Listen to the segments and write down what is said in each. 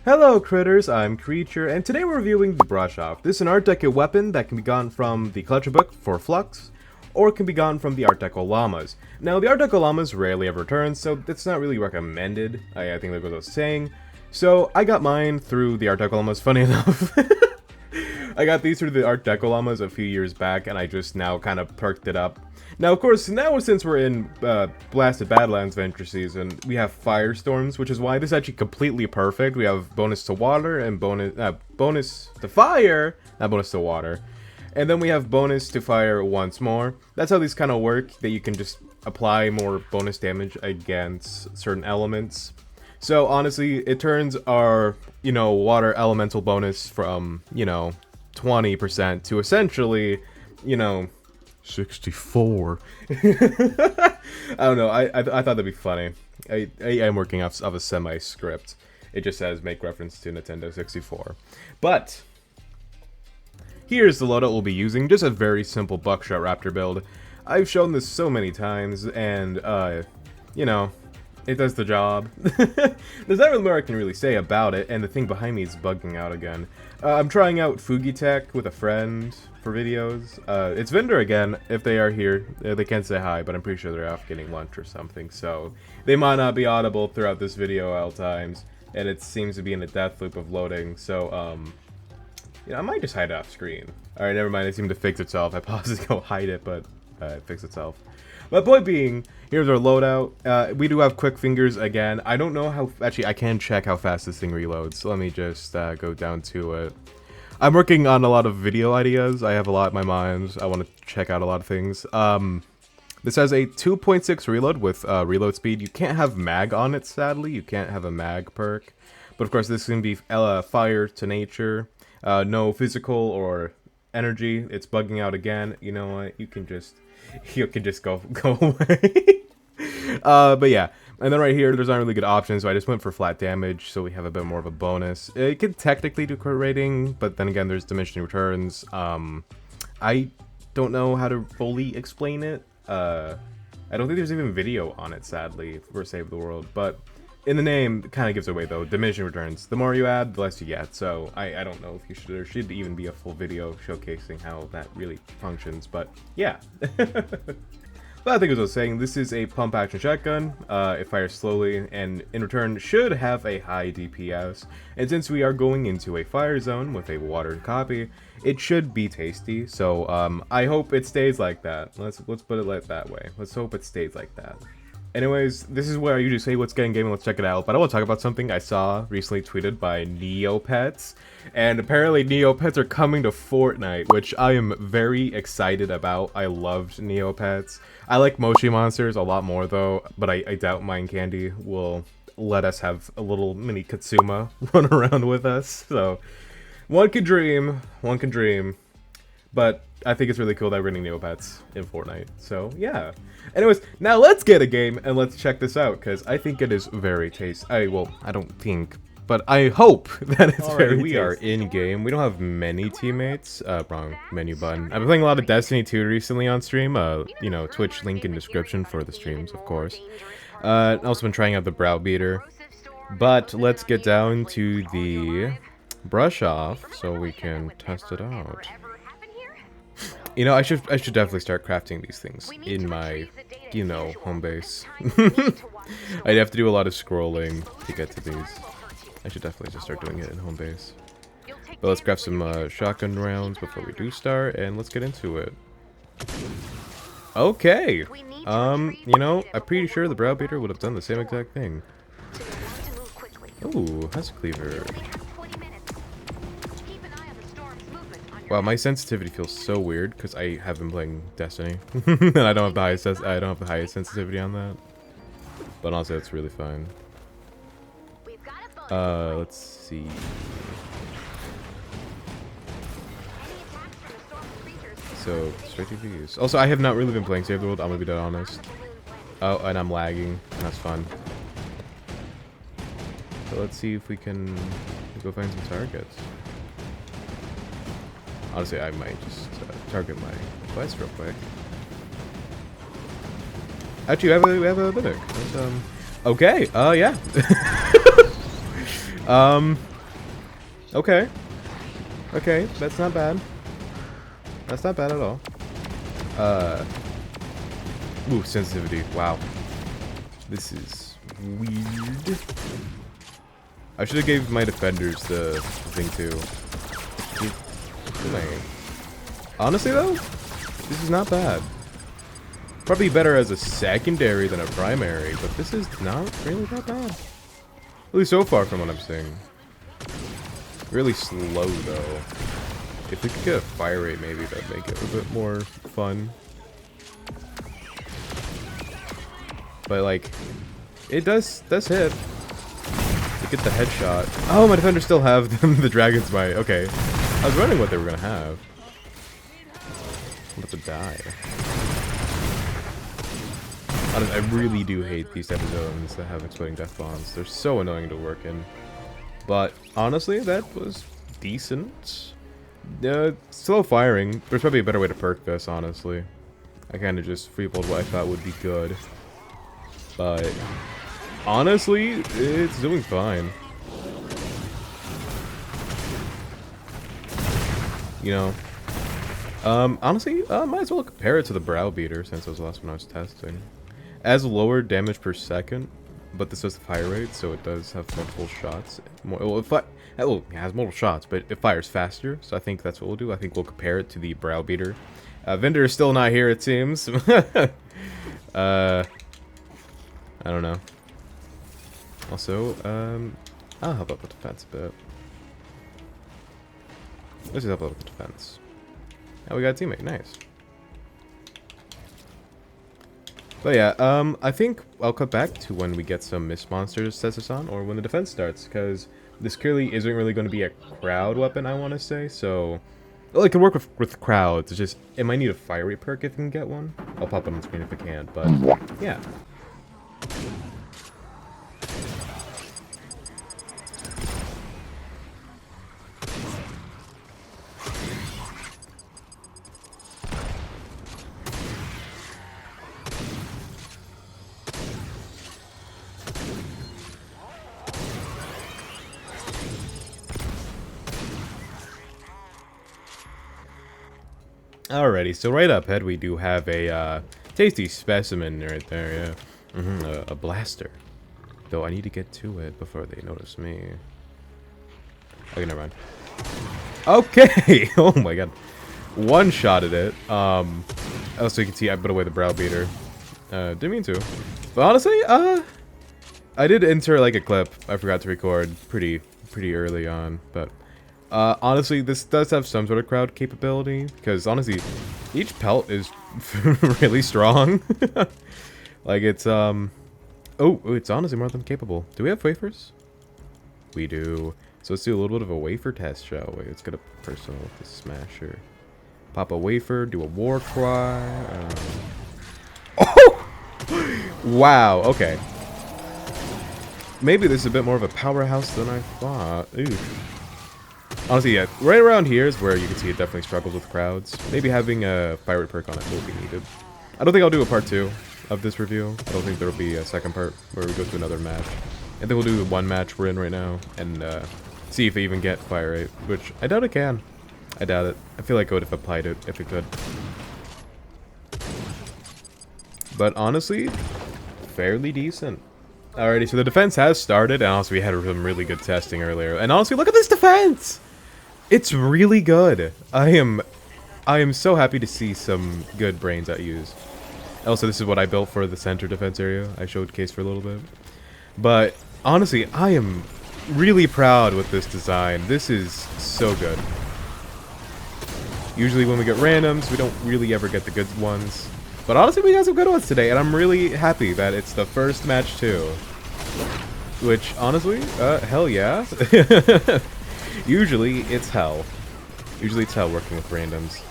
Hello critters, I'm Creature, and today we're reviewing the Brush Off. This is an Art Deco weapon that can be gotten from the Collection Book for Flux, or can be gotten from the Art Deco Llamas. Now, the Art Deco Llamas rarely ever return, so it's not really recommended. I think that goes without saying. So, I got mine through the Art Deco Llamas, funny enough. I got these through the Art Deco Llamas a few years back, and I just now kind of perked it up. Now, of course, since we're in Blasted Badlands Venture Season, we have Firestorms, which is why this is actually completely perfect. We have bonus to water and bonus to fire, not bonus to water. And then we have bonus to fire once more. That's how these kind of work, that you can just apply more bonus damage against certain elements. So, honestly, it turns our, water elemental bonus from, 20% to essentially, 64. I don't know. I thought that'd be funny. I am working off a semi-script. It just says make reference to Nintendo 64. But here's the loadout we'll be using. Just a very simple buckshot raptor build. I've shown this so many times, and it does the job. There's not really more I can really say about it, and the thing behind me is bugging out again. I'm trying out Fugitech with a friend for videos. It's Vendor again, if they are here. They can't say hi, but I'm pretty sure they're off getting lunch or something, so they might not be audible throughout this video at all times, and it seems to be in a death loop of loading, so, I might just hide it off screen. Alright, never mind, it seemed to fix itself. I paused to go hide it, but it fixed itself. My point being, here's our loadout. We do have quick fingers again. I don't know how... Actually, I can check how fast this thing reloads. So let me just go down to it. I'm working on a lot of video ideas. I have a lot in my mind. I want to check out a lot of things. This has a 2.6 reload with reload speed. You can't have mag on it, sadly. You can't have a mag perk. But of course, this can be fire to nature. No physical or energy. It's bugging out again. You know what? You can just go away. But yeah, and then right here there's not really good options, so I just went for flat damage, so we have a bit more of a bonus. It could technically do crit rating, but then again there's diminishing returns. I don't know how to fully explain it. I don't think there's even video on it, sadly, for Save the World, but in the name, it kind of gives away, though. Diminishing returns. The more you add, the less you get. So, I don't know if there should even be a full video showcasing how that really functions. But, yeah. But I think as I was saying, this is a pump-action shotgun. It fires slowly, and in return, should have a high DPS. And since we are going into a fire zone with a watered copy, it should be tasty. So, I hope it stays like that. Let's put it like that way. Let's hope it stays like that. Anyways, this is where I usually say what's getting gaming, let's check it out. But I want to talk about something I saw recently tweeted by Neopets. And apparently Neopets are coming to Fortnite, which I am very excited about. I loved Neopets. I like Moshi Monsters a lot more though, but I doubt Mind Candy will let us have a little mini Katsuma run around with us. So, one can dream. But I think it's really cool that we're getting Neopets in Fortnite. So, yeah. Anyways, now let's get a game and let's check this out, because I think it is very tasty. Well, I don't think, but I hope that it's very tasty. We are in-game. We don't have many teammates. Wrong menu button. I've been playing a lot of Destiny 2 recently on stream. Twitch link in description for the streams, of course. I've also been trying out the Browbeater. But let's get down to the brush off so we can test it out. I should definitely start crafting these things in my, home base. I'd have to do a lot of scrolling to get to these. I should definitely just start doing it in home base. But let's craft some shotgun rounds before we do start, and let's get into it. Okay. I'm pretty sure the Browbeater would have done the same exact thing. Ooh, has a cleaver. Wow, my sensitivity feels so weird because I have been playing Destiny, and I don't have the highest sensitivity on that. But honestly, that's really fine. Let's see. So straight to these. Also, I have not really been playing Save the World. I'm gonna be dead honest. Oh, and I'm lagging. That's fun. So let's see if we can go find some targets. Honestly, I might just target my quest real quick. Actually, we have a mimic. Okay, yeah. Okay. Okay, that's not bad. That's not bad at all. Ooh, sensitivity. Wow. This is weird. I should have gave my defenders the thing too. Honestly though, this is not bad. Probably better as a secondary than a primary, but this is not really that bad. At least so far from what I'm seeing. Really slow though. If we could get a fire rate, maybe that'd make it a bit more fun. But like, it does hit. You get the headshot. Oh, my defenders still have the Dragon's Might. Okay. I was wondering what they were gonna have. I'm about to die. I really do hate these type of zones that have exploding death bombs. They're so annoying to work in. But honestly, that was decent. Slow firing. There's probably a better way to perk this, honestly. I kind of just freeballed what I thought would be good. But honestly, it's doing fine. You know, honestly, might as well compare it to the Browbeater since it was the last one I was testing. It has lower damage per second, but this does the fire rate, so it does have multiple shots. Well, it has multiple shots, but it fires faster, so I think that's what we'll do. I think we'll compare it to the Browbeater. Vendor is still not here, it seems. I don't know. Also, I'll help out the defense a bit. Let's just help out with the defense. Oh, we got a teammate. Nice. But yeah, I think I'll cut back to when we get some Mist Monsters test us on, or when the defense starts, because this clearly isn't really going to be a crowd weapon, I want to say, so... Well, it can work with crowds, it's just, it might need a fire rate perk if you can get one. I'll pop it on the screen if I can, but yeah. Alrighty, so right up ahead we do have a tasty specimen right there, yeah. A blaster. Though I need to get to it before they notice me. Okay, never mind. Okay! Oh my god. One-shotted it. Also you can see I put away the Browbeater. Didn't mean to. But honestly, I did enter like a clip I forgot to record pretty early on, but... honestly, this does have some sort of crowd capability, because honestly, each pelt is really strong. Like, it's, oh, it's honestly more than capable. Do we have wafers? We do. So let's do a little bit of a wafer test, shall we? Let's get a personal with the smasher. Pop a wafer, do a war cry. Oh! Wow, okay. Maybe this is a bit more of a powerhouse than I thought. Ooh. Honestly, yeah, right around here is where you can see it definitely struggles with crowds. Maybe having a fire rate perk on it will be needed. I don't think I'll do a part 2 of this review. I don't think there will be a second part where we go to another match. I think we'll do the one match we're in right now and see if we even get fire rate, which I doubt it can. I doubt it. I feel like I would have applied it if it could. But honestly, fairly decent. Alrighty, so the defense has started, and also we had some really good testing earlier. And honestly, look at this defense! It's really good. I am so happy to see some good brains I use. Also, this is what I built for the center defense area. I showcased for a little bit. But honestly, I am really proud with this design. This is so good. Usually when we get randoms, we don't really ever get the good ones. But honestly, we got some good ones today, and I'm really happy that it's the first match too. Which, honestly, hell yeah. Usually, it's hell. Usually, it's hell working with randoms.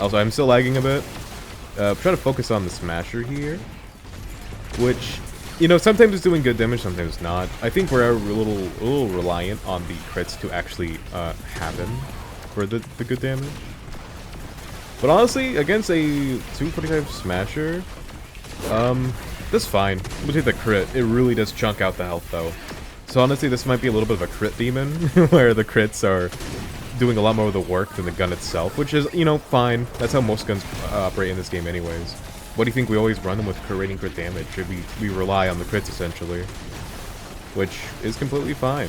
Also, I'm still lagging a bit. I'm trying to focus on the smasher here. Which, you know, sometimes it's doing good damage, sometimes not. I think we're a little reliant on the crits to actually happen for the good damage. But honestly, against a 245 smasher, that's fine. We'll take the crit. It really does chunk out the health, though. So honestly, this might be a little bit of a crit demon, where the crits are doing a lot more of the work than the gun itself, which is, you know, fine. That's how most guns operate in this game anyways. What do you think? We always run them with rating crit damage. We rely on the crits, essentially. Which is completely fine.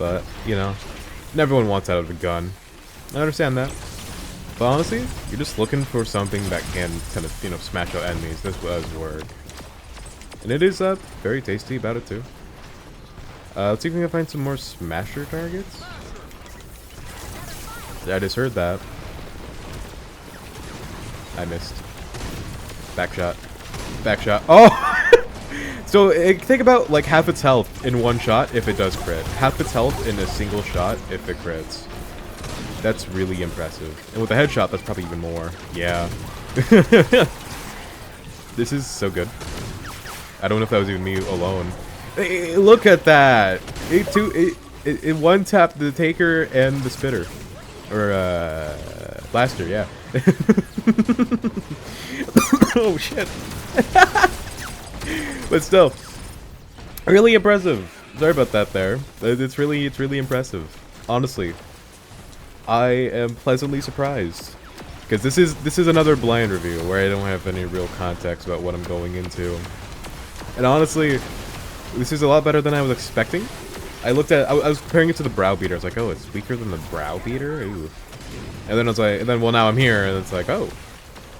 But, you know, everyone wants out of a gun. I understand that. But honestly, you're just looking for something that can kind of, you know, smash out enemies. That's what does work. And it is very tasty about it too. Let's see if we can find some more smasher targets. Yeah, I just heard that. I missed. Back shot. Back shot. Oh! So think about like half its health in one shot if it does crit. Half its health in a single shot if it crits. That's really impressive. And with a headshot, that's probably even more. Yeah. This is so good. I don't know if that was even me alone. Hey, look at that! It one-tapped the taker and the spitter. Or, blaster, yeah. Oh, shit. But still, really impressive. Sorry about that there. It's really impressive. Honestly. I am pleasantly surprised. Because this is another blind review where I don't have any real context about what I'm going into. And honestly, this is a lot better than I was expecting. I looked at, I was comparing it to the Browbeater. I was like, oh, it's weaker than the Browbeater? Ooh. And then I was like, and then, well, now I'm here, and it's like, oh.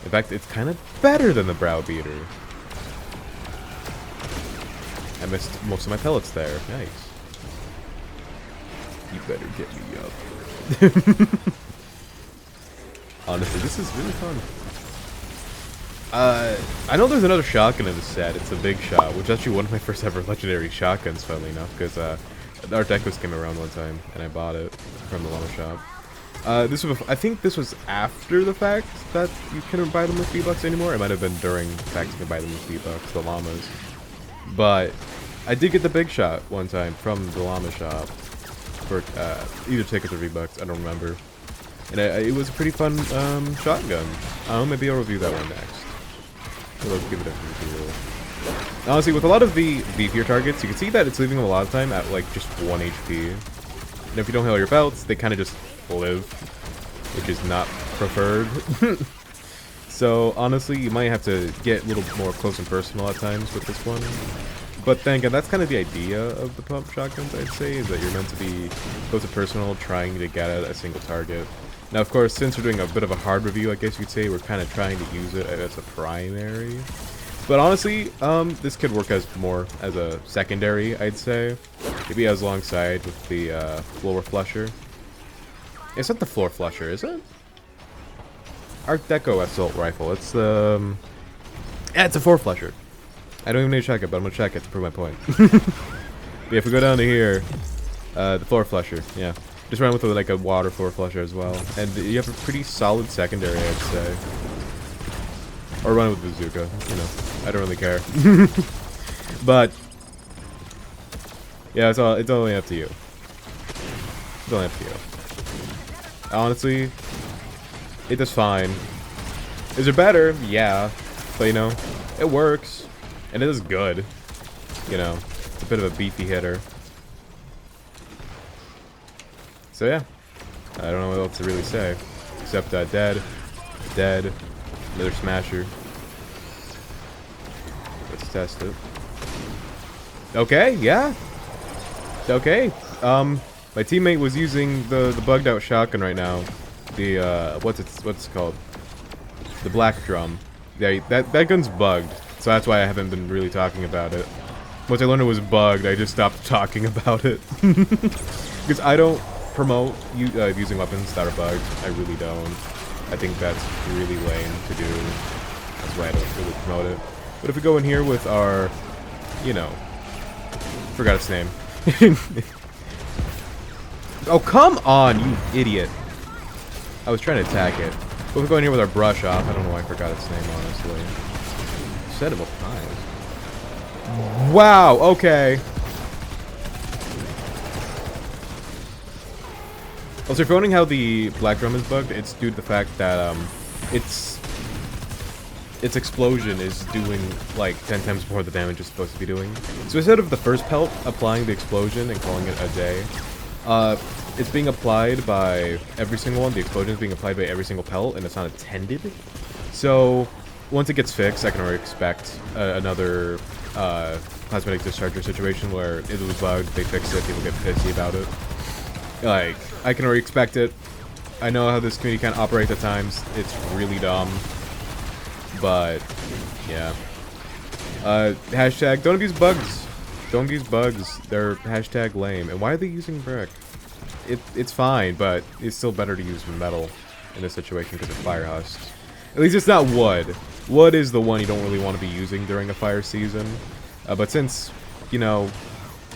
In fact, it's kind of better than the Browbeater. I missed most of my pellets there. Nice. You better get me up. Honestly, this is really fun. I know there's another shotgun in the set. It's a big shot, which is actually one of my first ever legendary shotguns, funnily enough, because the Art Decos came around one time, and I bought it from the llama shop. I think this was after the fact that you couldn't buy them with V-Bucks anymore. It might have been during the fact you could buy them with V-Bucks, the llamas. But I did get the big shot one time from the llama shop for either tickets or V-Bucks, I don't remember. And it was a pretty fun shotgun. Maybe I'll review that one next. Let's give it a review. Honestly, with a lot of the beefier targets, you can see that it's leaving them a lot of time at like just 1 HP. And if you don't heal your belts, they kind of just live, which is not preferred. So honestly, you might have to get a little more close and personal at times with this one. But then again, that's kind of the idea of the pump shotguns, I'd say, is that you're meant to be close and personal, trying to get at a single target. Now, of course, since we're doing a bit of a hard review, I guess you could say, we're kind of trying to use it as a primary. But honestly, this could work as more as a secondary, I'd say. Maybe as alongside with the floor flusher. It's not the floor flusher, is it? Art Deco assault rifle. It's the yeah, it's a floor flusher. I don't even need to check it, but I'm gonna check it to prove my point. Yeah, if we go down to here, the floor flusher, yeah. Just run with like a water floor flusher as well. And you have a pretty solid secondary, I'd say. Or run with bazooka, you know. I don't really care. But yeah, it's only up to you. It's only up to you. Honestly, it does fine. Is it better? Yeah. But you know, it works. And it is good. You know, it's a bit of a beefy hitter. So yeah, I don't know what else to really say. Except dead, another smasher. Let's test it. Okay, yeah. Okay. My teammate was using the bugged out shotgun right now. The what's it called? The black drum. Yeah, that gun's bugged. So that's why I haven't been really talking about it. Once I learned it was bugged, I just stopped talking about it. Because I don't promote using weapons that are bugged. I really don't. I think that's really lame to do. That's why I don't really promote it. But if we go in here with our, you know, forgot its name. Oh, come on, you idiot. I was trying to attack it. But if we go in here with our brush off, I don't know why I forgot its name, honestly. Said it multiple times. Wow, okay. Also, if you're wondering how the black drum is bugged, it's due to the fact that it's its explosion is doing like 10 times more the damage it's supposed to be doing. So instead of the first pelt applying the explosion and calling it a day, it's being applied by every single one. The explosion is being applied by every single pelt, and it's not attended. So once it gets fixed, I can already expect another plasmatic discharger situation where it was bugged, they fix it, people get pissy about it. Like, I can already expect it. I know how this community kind of operates at times. It's really dumb. But, yeah. Hashtag, don't abuse bugs. Don't abuse bugs. They're hashtag lame. And why are they using brick? It's fine, but it's still better to use metal in this situation because of fire husks. At least it's not wood. Wood is the one you don't really want to be using during a fire season. But since, you know,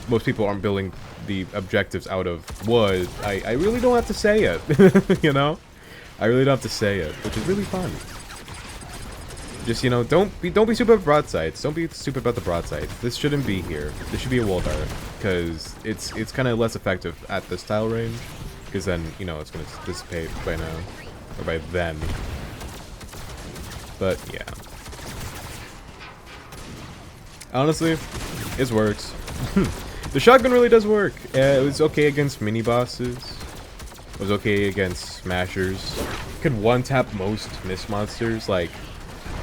most people aren't building the objectives out of wood, I really don't have to say it. You know? I really don't have to say it, which is really fun. Just, you know, don't be stupid about broadsides. Don't be stupid about the broadsides. This shouldn't be here. This should be a wall dart, because it's kind of less effective at this tile range, because then, you know, it's going to dissipate by now, or by then. But, yeah. Honestly, it works. The shotgun really does work. It was okay against mini-bosses. It was okay against smashers. You could one-tap most mist monsters, like,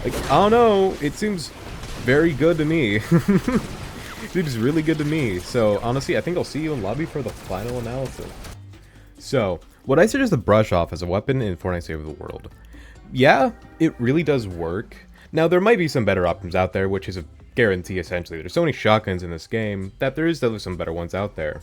I don't know, it seems very good to me. It seems really good to me. So, honestly, I think I'll see you in lobby for the final analysis. So, would I suggest the brush off as a weapon in Fortnite Save the World? Yeah, it really does work. Now, there might be some better options out there, which is a guarantee, essentially. There's so many shotguns in this game that there is definitely some better ones out there.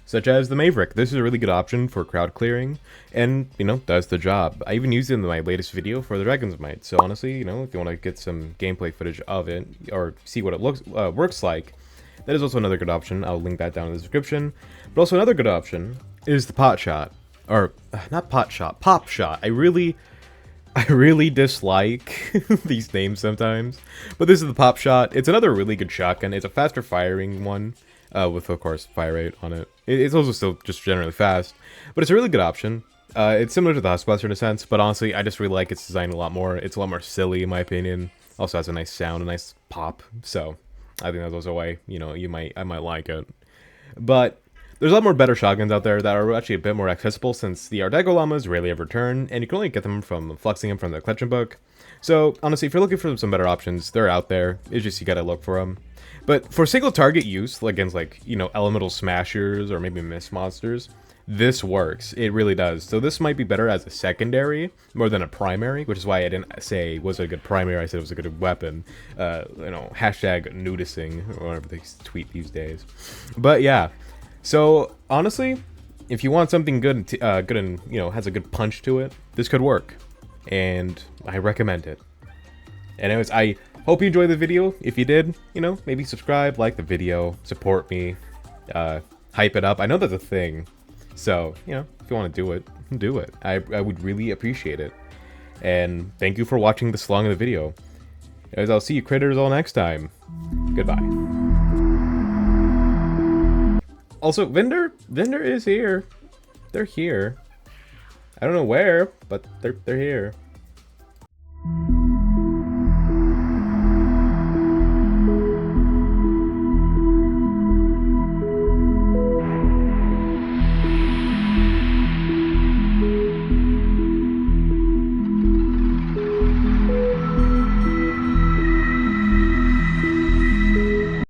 Such as the Maverick. This is a really good option for crowd clearing, and, you know, does the job. I even used it in my latest video for the Dragon's Might, so honestly, you know, if you want to get some gameplay footage of it, or see what it works like, that is also another good option. I'll link that down in the description. But also another good option is the pot shot. Or, not pot shot, pop shot. I really dislike these names sometimes, but this is the pop shot. It's another really good shotgun. It's a faster firing one. With, of course, fire rate on it. It's also still just generally fast, but it's a really good option. It's similar to the Husk Blaster in a sense, but honestly, I just really like its design a lot more. It's a lot more silly, in my opinion. Also has a nice sound, a nice pop, so I think that's also why, you know, I might like it. But there's a lot more better shotguns out there that are actually a bit more accessible, since the Ardego Llamas rarely ever turn, and you can only get them from flexing them from the collection book. So, honestly, if you're looking for some better options, they're out there. It's just you gotta look for them. But for single target use, against, like, you know, elemental smashers or maybe mist monsters, this works. It really does. So this might be better as a secondary more than a primary, which is why I didn't say was it a good primary. I said it was a good weapon. You know, hashtag nudicing, or whatever they tweet these days. But yeah. So honestly, if you want something good, good and, you know, has a good punch to it, this could work, and I recommend it. Anyways, I hope you enjoyed the video. If you did, you know, maybe subscribe, like the video, support me, hype it up. I know that's a thing, so, you know, if you want to do it, do it. I would really appreciate it. And thank you for watching this long of the video. As I'll see you critters all next time. Goodbye. Also, Vendor is here. They're here. I don't know where, but they're here.